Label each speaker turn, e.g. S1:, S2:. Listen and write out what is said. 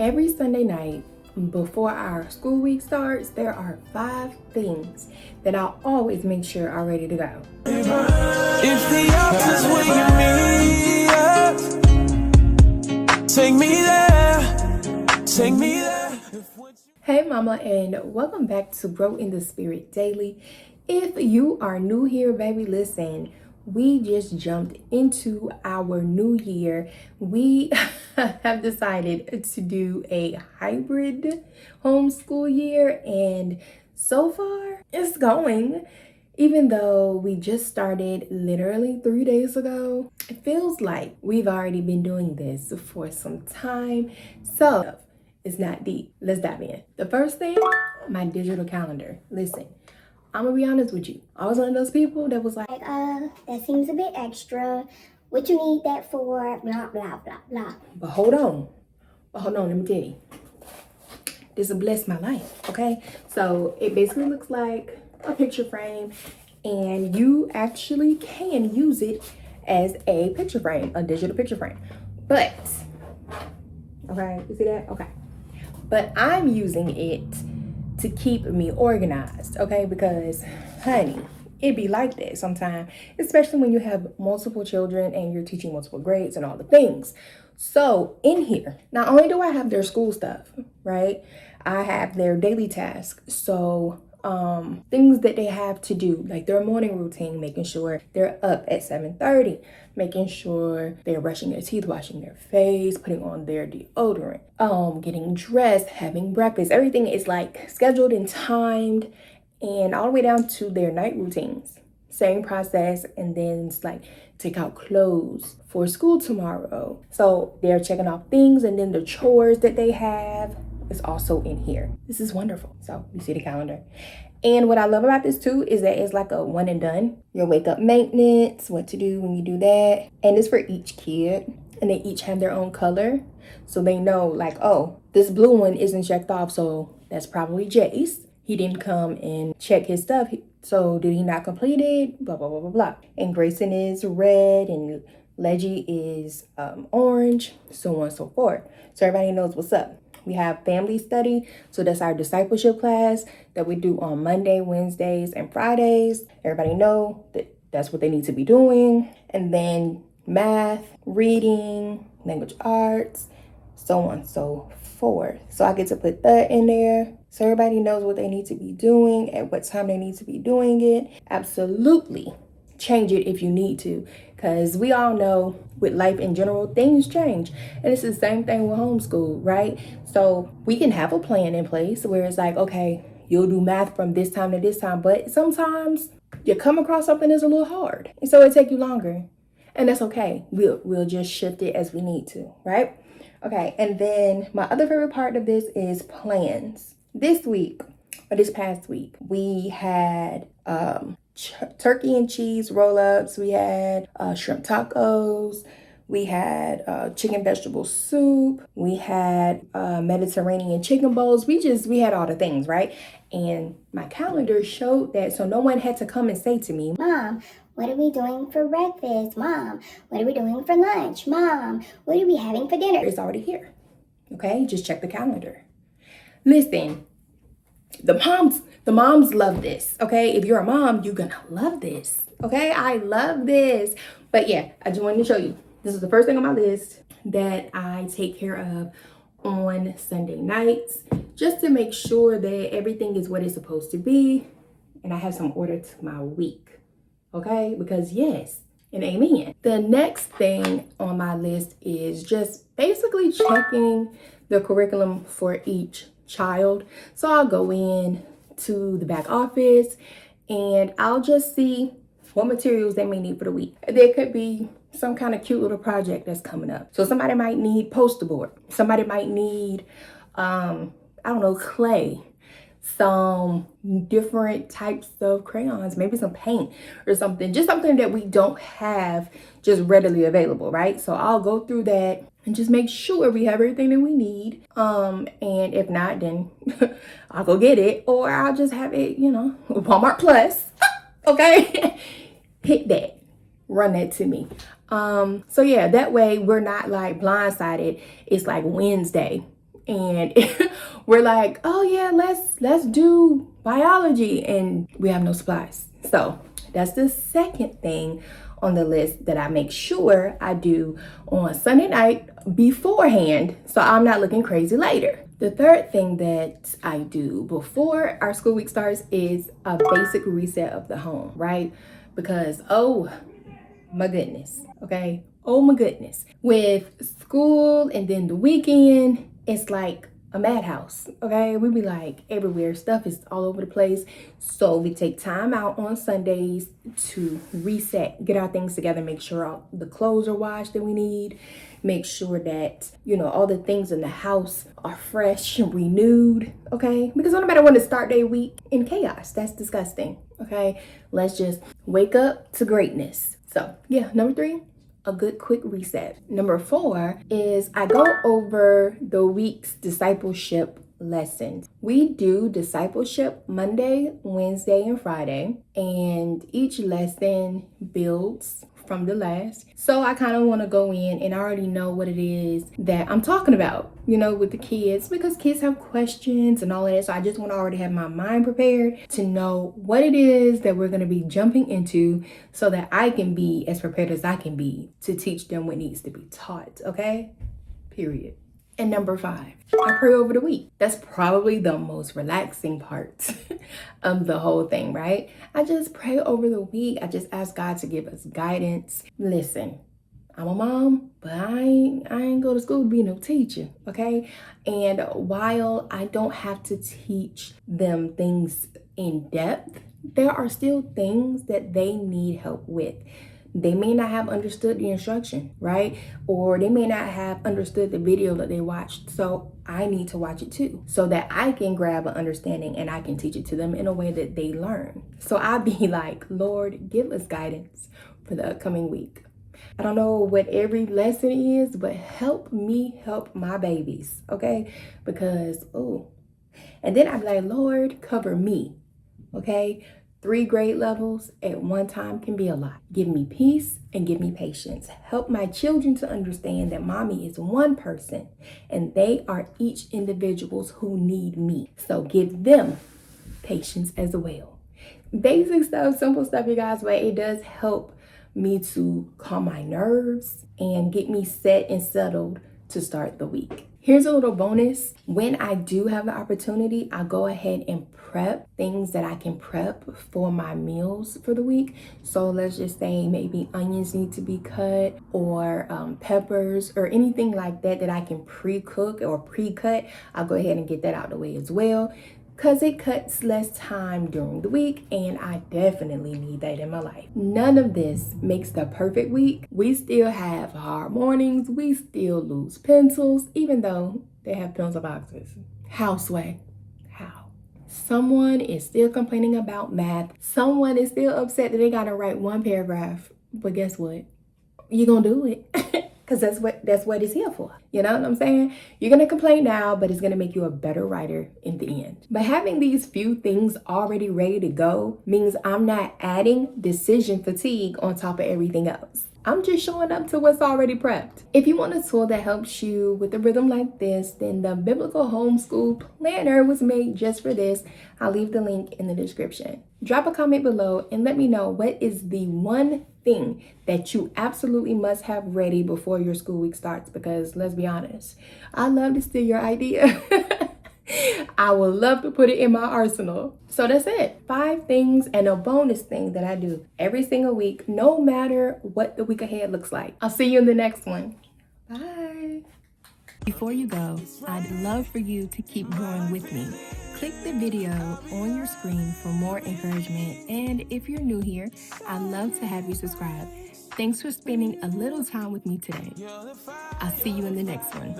S1: Every Sunday night before our school week starts, there are 5 things that I'll always make sure are ready to go.
S2: If the options where you meet us, take me there, take me there.
S1: Hey mama, and welcome back to Grow in the Spirit Daily. If you are new here, baby, listen, we just jumped into our new year. We have decided to do a hybrid homeschool year, and so far it's going. Even though we just started literally 3 days ago, it feels like we've already been doing this for some time. So it's not deep. Let's dive in. The first thing, my digital calendar. Listen, I'm gonna be honest with you. I was one of those people that was like,
S3: that seems a bit extra. What you need that for? Blah, blah, blah, blah.
S1: But hold on, let me tell you. This will bless my life, okay? So it basically looks like a picture frame, and you actually can use it as a picture frame, a digital picture frame. But, okay, you see that? Okay. But I'm using it to keep me organized, okay? Because, honey, it be like that sometimes, especially when you have multiple children and you're teaching multiple grades and all the things. So in here, not only do I have their school stuff, right? I have their daily tasks. So things that they have to do, like their morning routine, making sure they're up at 7:30, making sure they're brushing their teeth, washing their face, putting on their deodorant, getting dressed, having breakfast. Everything is like scheduled and timed, and all the way down to their night routines. Same process. And then it's like take out clothes for school tomorrow. So they're checking off things, and then the chores that they have is also in here. This is wonderful. So you see the calendar. And what I love about this too is that it's like a one and done. Your wake up maintenance, what to do when you do that. And it's for each kid. And they each have their own color. So they know like, oh, this blue one isn't checked off. So that's probably Jace. He didn't come and check his stuff. So did he not complete it? Blah, blah, blah, blah, blah. And Grayson is red and Leggy is orange, so on and so forth. So everybody knows what's up. We have family study. So that's our discipleship class that we do on Monday, Wednesdays, and Fridays. Everybody know that that's what they need to be doing. And then math, reading, language arts, so on and so forth. So I get to put that in there. So everybody knows what they need to be doing, at what time they need to be doing it. Absolutely change it if you need to, because we all know with life in general, things change. And it's the same thing with homeschool, right? So we can have a plan in place where it's like, okay, you'll do math from this time to this time, but sometimes you come across something that's a little hard, and so it take you longer, and that's okay. We'll just shift it as we need to, right? Okay, and then my other favorite part of this is plans. This week, or this past week, we had turkey and cheese roll-ups, we had shrimp tacos, we had chicken vegetable soup, we had Mediterranean chicken bowls. We had all the things, right? And my calendar showed that, so no one had to come and say to me,
S3: Mom, what are we doing for breakfast? Mom, what are we doing for lunch? Mom, what are we having for dinner?
S1: It's already here, okay? Just check the calendar. Listen, the moms love this, okay? If you're a mom, you're gonna love this, okay? I love this. But yeah, I just wanted to show you. This is the first thing on my list that I take care of on Sunday nights, just to make sure that everything is what it's supposed to be, and I have some order to my week, okay? Because yes, and amen. The next thing on my list is just basically checking the curriculum for each child. So I'll go in to the back office and I'll just see what materials they may need for the week. There could be some kind of cute little project that's coming up. So somebody might need poster board. Somebody might need, clay, some different types of crayons, maybe some paint or something, just something that we don't have just readily available, right? So I'll go through that and just make sure we have everything that we need. And if not, then I'll go get it, or I'll just have it, Walmart Plus, okay? Hit that, run that to me. So yeah, that way we're not like blindsided. It's like Wednesday and we're like, oh yeah, let's do biology, and we have no supplies. So that's the second thing on the list that I make sure I do on Sunday night beforehand, so I'm not looking crazy later. The third thing that I do before our school week starts is a basic reset of the home, right? Because, oh my goodness, okay? Oh my goodness. With school and then the weekend, it's like a madhouse, okay? We be like everywhere. Stuff is all over the place. So we take time out on Sundays to reset, get our things together, make sure all the clothes are washed that we need, make sure that, you know, all the things in the house are fresh and renewed, okay? Because no matter when to start their week in chaos, that's disgusting, okay? Let's just wake up to greatness. So yeah, number 3, a good quick reset. Number 4 is I go over the week's discipleship lessons. We do discipleship Monday, Wednesday, and Friday, and each lesson builds from the last. So I kind of want to go in and I already know what it is that I'm talking about, you know, with the kids, because kids have questions and all of that. So I just want to already have my mind prepared to know what it is that we're going to be jumping into so that I can be as prepared as I can be to teach them what needs to be taught. Okay? Period. And number 5, I pray over the week. That's probably the most relaxing part of the whole thing, right? I just pray over the week. I just ask God to give us guidance. Listen, I'm a mom, but I ain't go to school to be no teacher, okay? And while I don't have to teach them things in depth, there are still things that they need help with. They may not have understood the instruction, right? Or they may not have understood the video that they watched. So I need to watch it too, so that I can grab an understanding and I can teach it to them in a way that they learn. So I be like, Lord, give us guidance for the upcoming week. I don't know what every lesson is, but help me help my babies, okay? Because, and then I'd be like, Lord, cover me, okay? 3 grade levels at one time can be a lot. Give me peace and give me patience. Help my children to understand that mommy is one person and they are each individuals who need me. So give them patience as well. Basic stuff, simple stuff, you guys, but it does help me to calm my nerves and get me set and settled to start the week. Here's a little bonus. When I do have the opportunity, I go ahead and prep things that I can prep for my meals for the week. So let's just say maybe onions need to be cut, or peppers, or anything like that I can pre-cook or pre-cut. I'll go ahead and get that out of the way as well, because it cuts less time during the week, and I definitely need that in my life. None of this makes the perfect week. We still have hard mornings. We still lose pencils, even though they have pencil boxes. Houseway. How? Someone is still complaining about math. Someone is still upset that they gotta write 1 paragraph. But guess what? You're gonna do it. Because that's what it's here for. You know what I'm saying? You're gonna complain now, but it's gonna make you a better writer in the end. But having these few things already ready to go means I'm not adding decision fatigue on top of everything else. I'm just showing up to what's already prepped. If you want a tool that helps you with a rhythm like this, then the Biblical Homeschool Planner was made just for this. I'll leave the link in the description. Drop a comment below and let me know what is the one thing that you absolutely must have ready before your school week starts, because let's be honest, I love to steal your idea. I would love to put it in my arsenal. So that's it. 5 things and a bonus thing that I do every single week, no matter what the week ahead looks like. I'll see you in the next one. Bye. Before you go, I'd love for you to keep growing with me. Click the video on your screen for more encouragement. And if you're new here, I'd love to have you subscribe. Thanks for spending a little time with me today. I'll see you in the next one.